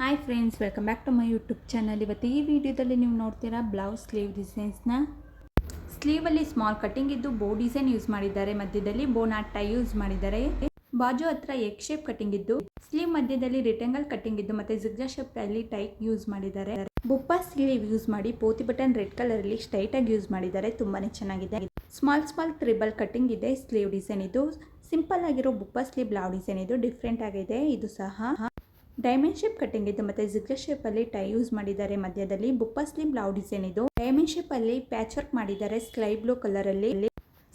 Hi friends, welcome back to my YouTube channel. ಇವತ್ತು ಈ ವಿಡಿಯೋದಲ್ಲಿ ನೀವು ನೋಡ್ತೀರಾ ಬ್ಲೌಸ್ ಸ್ಲೀವ್ ಡಿಸೈನ್ಸ್ನ. ಸ್ಲೀವಲ್ಲಿ ಸ್ಮಾಲ್ ಕಟಿಂಗ್ ಇದ್ದು ಬೋ ಡಿಸೈನ್ ಯೂಸ್ ಮಾಡಿದ್ದಾರೆ. ಮಧ್ಯದಲ್ಲಿ ಬೋನಾಟ್ ಟೈ ಯೂಸ್ ಮಾಡಿದ್ದಾರೆ. ಬಾಜು ಹತ್ರ ಎಗ್ ಶೇಪ್ ಕಟಿಂಗ್ ಇದ್ದು ಸ್ಲೀವ್ ಮಧ್ಯದಲ್ಲಿ ರಿಟಂಗಲ್ ಕಟಿಂಗ್ ಇದ್ದು ಮತ್ತೆ ಜಿಗ್ಜಾ ಶೇಪ್ ಅಲ್ಲಿ ಟೈ ಯೂಸ್ ಮಾಡಿದ್ದಾರೆ. ಬುಪ್ಪ ಸ್ಲೀವ್ ಯೂಸ್ ಮಾಡಿ ಪೋತಿ ಬಟನ್ ರೆಡ್ ಕಲರ್ ಅಲ್ಲಿ ಸ್ಟ್ರೈಟ್ ಆಗಿ ಯೂಸ್ ಮಾಡಿದ್ದಾರೆ. ತುಂಬಾನೇ ಚೆನ್ನಾಗಿದೆ. ಸ್ಮಾಲ್ ತ್ರಿಬಲ್ ಕಟಿಂಗ್ ಇದೆ. ಸ್ಲೀವ್ ಡಿಸೈನ್ ಇದು ಸಿಂಪಲ್ ಆಗಿರೋ ಬುಪ್ಪ ಸ್ಲೀವ್ ಬ್ಲೌಸ್ ಡಿಸೈನ್ ಇದು ಡಿಫ್ರೆಂಟ್ ಆಗಿದೆ. ಇದು ಸಹ ಡೈಮಂಡ್ ಶೇಪ್ ಕಟಿಂಗ್ ಇದ್ದು ಮತ್ತೆ ಜಿಗ್ಜಾ ಶೇಪ್ ಅಲ್ಲಿ ಟೈ ಯೂಸ್ ಮಾಡಿದ್ದಾರೆ. ಮಧ್ಯದಲ್ಲಿ ಬುಪ್ಪ ಸ್ಲೀವ್ ಬ್ಲೌಸ್ ಡಿಸೈನ್ ಇದು ಡೈಮಂಡ್ ಶೇಪ್ ಅಲ್ಲಿ ಪ್ಯಾಚ್ ವರ್ಕ್ ಮಾಡಿದ್ದಾರೆ. ಸ್ಕೈ ಬ್ಲೂ ಕಲರ್ ಅಲ್ಲಿ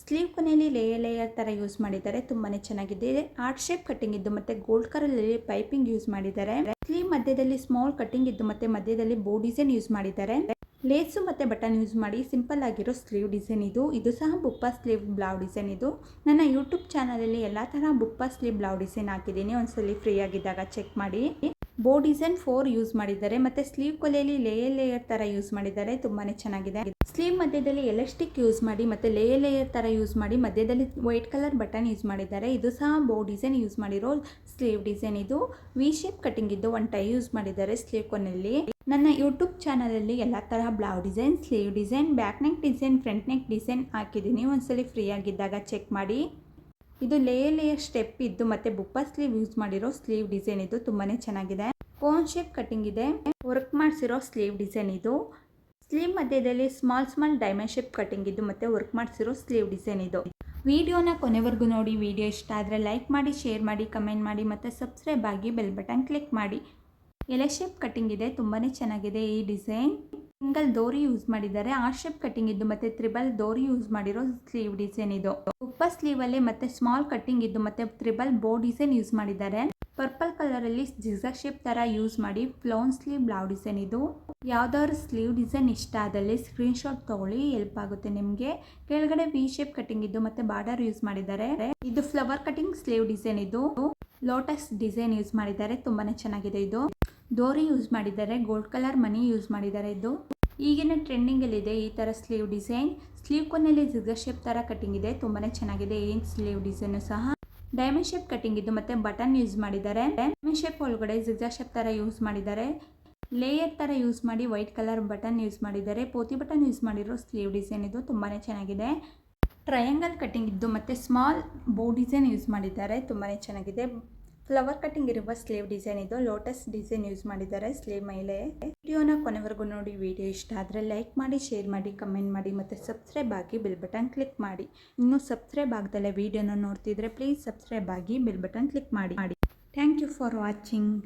ಸ್ಲೀವ್ ಕೊನೆಯಲ್ಲಿ ಲೇಯರ್ ತರ ಯೂಸ್ ಮಾಡಿದ್ದಾರೆ. ತುಂಬಾನೇ ಚೆನ್ನಾಗಿದೆ. ಆರ್ಟ್ ಶೇಪ್ ಕಟಿಂಗ್ ಇದ್ದು ಮತ್ತೆ ಗೋಲ್ಡ್ ಕಲರ್ ಅಲ್ಲಿ ಪೈಪಿಂಗ್ ಯೂಸ್ ಮಾಡಿದ್ದಾರೆ. ಸ್ಲೀವ್ ಮಧ್ಯದಲ್ಲಿ ಸ್ಮಾಲ್ ಕಟಿಂಗ್ ಇದ್ದು ಮತ್ತೆ ಮಧ್ಯದಲ್ಲಿ ಬೋ ಡಿಸೈನ್ ಯೂಸ್ ಮಾಡಿದ್ದಾರೆ. ಲೇಸು ಮತ್ತೆ ಬಟನ್ ಯೂಸ್ ಮಾಡಿ ಸಿಂಪಲ್ ಆಗಿರೋ ಸ್ಲೀವ್ ಡಿಸೈನ್ ಇದು ಸಹ ಬುಪ್ಪ ಸ್ಲೀವ್ ಬ್ಲೌಸ್ ಡಿಸೈನ್ ಇದು. ನನ್ನ ಯೂಟ್ಯೂಬ್ ಚಾನಲಲ್ಲಿ ಎಲ್ಲ ಥರ ಬುಪ್ಪ ಸ್ಲೀವ್ ಬ್ಲೌಸ್ ಡಿಸೈನ್ ಹಾಕಿದ್ದೀನಿ. ಒಂದ್ಸಲಿ ಫ್ರೀ ಆಗಿದ್ದಾಗ ಚೆಕ್ ಮಾಡಿ. ಬೋ ಡಿಸೈನ್ 4 ಯೂಸ್ ಮಾಡಿದ್ದಾರೆ. ಮತ್ತೆ ಸ್ಲೀವ್ ಕೊಲೆಯಲ್ಲಿ ಲೇಯರ್ ತರ ಯೂಸ್ ಮಾಡಿದ್ದಾರೆ. ತುಂಬಾನೇ ಚೆನ್ನಾಗಿದೆ. ಸ್ಲೀವ್ ಮಧ್ಯದಲ್ಲಿ ಎಲಾಸ್ಟಿಕ್ ಯೂಸ್ ಮಾಡಿ ಮತ್ತೆ ಲೇಯರ್ ತರ ಯೂಸ್ ಮಾಡಿ ಮಧ್ಯದಲ್ಲಿ ವೈಟ್ ಕಲರ್ ಬಟನ್ ಯೂಸ್ ಮಾಡಿದ್ದಾರೆ. ಇದು ಸಹ ಬೋ ಡಿಸೈನ್ ಯೂಸ್ ಮಾಡಿರೋ ಸ್ಲೀವ್ ಡಿಸೈನ್ ಇದು. ವಿ ಶೇಪ್ ಕಟಿಂಗ್ ಇದ್ದು ಒಂದು ಟೈ ಯೂಸ್ ಮಾಡಿದ್ದಾರೆ ಸ್ಲೀವ್ ಕೊನೆಯಲ್ಲಿ. ನನ್ನ ಯೂಟ್ಯೂಬ್ ಚಾನಲಲ್ಲಿ ಎಲ್ಲ ತರಹ blouse design, sleeve design, back neck design, front neck design ಹಾಕಿದ್ದೀನಿ. ಒಂದ್ಸಲಿ ಫ್ರೀ ಆಗಿದ್ದಾಗ ಚೆಕ್ ಮಾಡಿ. ಇದು ಲೇಯರ್ ಸ್ಟೆಪ್ ಇದ್ದು ಮತ್ತೆ ಬುಪ್ಪ ಸ್ಲೀವ್ ಯೂಸ್ ಮಾಡಿರೋ ಸ್ಲೀವ್ ಡಿಸೈನ್ ಇದು. ತುಂಬಾನೇ ಚೆನ್ನಾಗಿದೆ. ಕೋನ್ ಶೇಪ್ ಕಟಿಂಗ್ ಇದೆ. ವರ್ಕ್ ಮಾಡಿಸಿರೋ ಸ್ಲೀವ್ ಡಿಸೈನ್ ಇದು. ಸ್ಲೀವ್ ಮಧ್ಯದಲ್ಲಿ ಸ್ಮಾಲ್ ಡೈಮಂಡ್ ಶೇಪ್ ಕಟಿಂಗ್ ಇದ್ದು ಮತ್ತೆ ವರ್ಕ್ ಮಾಡಿಸಿರೋ ಸ್ಲೀವ್ ಡಿಸೈನ್ ಇದು. ವಿಡಿಯೋನ ಕೊನೆವರೆಗೂ ನೋಡಿ. ವಿಡಿಯೋ ಇಷ್ಟ ಆದರೆ ಲೈಕ್ ಮಾಡಿ, ಶೇರ್ ಮಾಡಿ, ಕಮೆಂಟ್ ಮಾಡಿ ಮತ್ತೆ ಸಬ್ಸ್ಕ್ರೈಬ್ ಆಗಿ ಬೆಲ್ ಬಟನ್ ಕ್ಲಿಕ್ ಮಾಡಿ. ಎಲೆ ಶೇಪ್ ಕಟಿಂಗ್ ಇದೆ. ತುಂಬಾನೇ ಚೆನ್ನಾಗಿದೆ ಈ ಡಿಸೈನ್. ಸಿಂಗಲ್ ಡೋರಿ ಯೂಸ್ ಮಾಡಿದ್ದಾರೆ. ಆರ್ ಶೇಪ್ ಕಟಿಂಗ್ ಇದ್ದು ಮತ್ತೆ ತ್ರಿಬಲ್ ಡೋರಿ ಯೂಸ್ ಮಾಡಿರೋ ಸ್ಲೀವ್ ಡಿಸೈನ್ ಇದು. ಉಪ್ಪ ಸ್ಲೀವ್ ಅಲ್ಲಿ ಮತ್ತೆ ಸ್ಮಾಲ್ ಕಟಿಂಗ್ ಇದ್ದು ಮತ್ತೆ ತ್ರಿಬಲ್ ಬೋ ಡಿಸೈನ್ ಯೂಸ್ ಮಾಡಿದ್ದಾರೆ. ಪರ್ಪಲ್ ಕಲರ್ ಅಲ್ಲಿ ಜಿಗ್ಜಾಗ್ ಶೇಪ್ ತರ ಯೂಸ್ ಮಾಡಿ ಫ್ಲೋನ್ ಸ್ಲೀವ್ ಬ್ಲೌಸ್ ಡಿಸೈನ್ ಇದು. ಯಾವ್ದಾದ್ರು ಸ್ಲೀವ್ ಡಿಸೈನ್ ಇಷ್ಟ ಆದಲ್ಲಿ ಸ್ಕ್ರೀನ್ ಶಾಟ್ ತಗೊಳ್ಳಿ, ಹೆಲ್ಪ್ ಆಗುತ್ತೆ ನಿಮ್ಗೆ. ಕೆಳಗಡೆ ವಿ ಶೇಪ್ ಕಟಿಂಗ್ ಇದ್ದು ಮತ್ತೆ ಬಾರ್ಡರ್ ಯೂಸ್ ಮಾಡಿದ್ದಾರೆ. ಇದು ಫ್ಲವರ್ ಕಟಿಂಗ್ ಸ್ಲೀವ್ ಡಿಸೈನ್ ಇದು. ಲೋಟಸ್ ಡಿಸೈನ್ ಯೂಸ್ ಮಾಡಿದ್ದಾರೆ. ತುಂಬಾನೇ ಚೆನ್ನಾಗಿದೆ. ಇದು ಡೋರಿ ಯೂಸ್ ಮಾಡಿದ್ದಾರೆ. ಗೋಲ್ಡ್ ಕಲರ್ ಮನಿ ಯೂಸ್ ಮಾಡಿದ್ದಾರೆ. ಇದು ಈಗಿನ ಟ್ರೆಂಡಿಂಗ್ ಅಲ್ಲಿ ಇದೆ ಈ ತರ ಸ್ಲೀವ್ ಡಿಸೈನ್. ಸ್ಲೀವ್ ಕೊನೆಯಲ್ಲಿ ಜಿಗ್ಜಾಗ್ ಶೇಪ್ ತರ ಕಟಿಂಗ್ ಇದೆ. ತುಂಬಾನೇ ಚೆನ್ನಾಗಿದೆ ಈ ಸ್ಲೀವ್ ಡಿಸೈನ್ ಸಹ. ಡೈಮಂಡ್ ಶೇಪ್ ಕಟಿಂಗ್ ಇದ್ದು ಮತ್ತೆ ಬಟನ್ ಯೂಸ್ ಮಾಡಿದ್ದಾರೆ. ಡೈಮಂಡ್ ಶೇಪ್ ಒಳಗಡೆ ಜಿಗ್ಜಾಗ್ ಶೇಪ್ ತರ ಯೂಸ್ ಮಾಡಿದ್ದಾರೆ. ಲೇಯರ್ ತರ ಯೂಸ್ ಮಾಡಿ ವೈಟ್ ಕಲರ್ ಬಟನ್ ಯೂಸ್ ಮಾಡಿದ್ದಾರೆ. ಪೋತಿ ಬಟನ್ ಯೂಸ್ ಮಾಡಿರೋ ಸ್ಲೀವ್ ಡಿಸೈನ್ ಇದು. ತುಂಬಾನೇ ಚೆನ್ನಾಗಿದೆ. ಟ್ರಯಾಂಗಲ್ ಕಟಿಂಗ್ ಇದ್ದು ಮತ್ತೆ ಸ್ಮಾಲ್ ಬೋ ಡಿಸೈನ್ ಯೂಸ್ ಮಾಡಿದ್ದಾರೆ. ತುಂಬಾನೇ ಚೆನ್ನಾಗಿದೆ. ಫ್ಲವರ್ ಕಟಿಂಗ್ ಇರುವ ಸ್ಲೀವ್ ಡಿಸೈನ್ ಇದು. ಲೋಟಸ್ ಡಿಸೈನ್ ಯೂಸ್ ಮಾಡಿದ್ದಾರೆ ಸ್ಲೀವ್ ಮೇಲೆ. ವಿಡಿಯೋನ ಕೊನೆವರೆಗೂ ನೋಡಿ. ವಿಡಿಯೋ ಇಷ್ಟ ಆದರೆ ಲೈಕ್ ಮಾಡಿ, ಶೇರ್ ಮಾಡಿ, ಕಮೆಂಟ್ ಮಾಡಿ ಮತ್ತೆ ಸಬ್ಸ್ಕ್ರೈಬ್ ಆಗಿ ಬೆಲ್ ಬಟನ್ ಕ್ಲಿಕ್ ಮಾಡಿ. ಇನ್ನೂ ಸಬ್ಸ್ಕ್ರೈಬ್ ಆಗದಲ್ಲೇ ವಿಡಿಯೋನ ನೋಡ್ತಿದ್ರೆ ಪ್ಲೀಸ್ ಸಬ್ಸ್ಕ್ರೈಬ್ ಆಗಿ ಬೆಲ್ ಬಟನ್ ಕ್ಲಿಕ್ ಮಾಡಿ. Thank you for watching.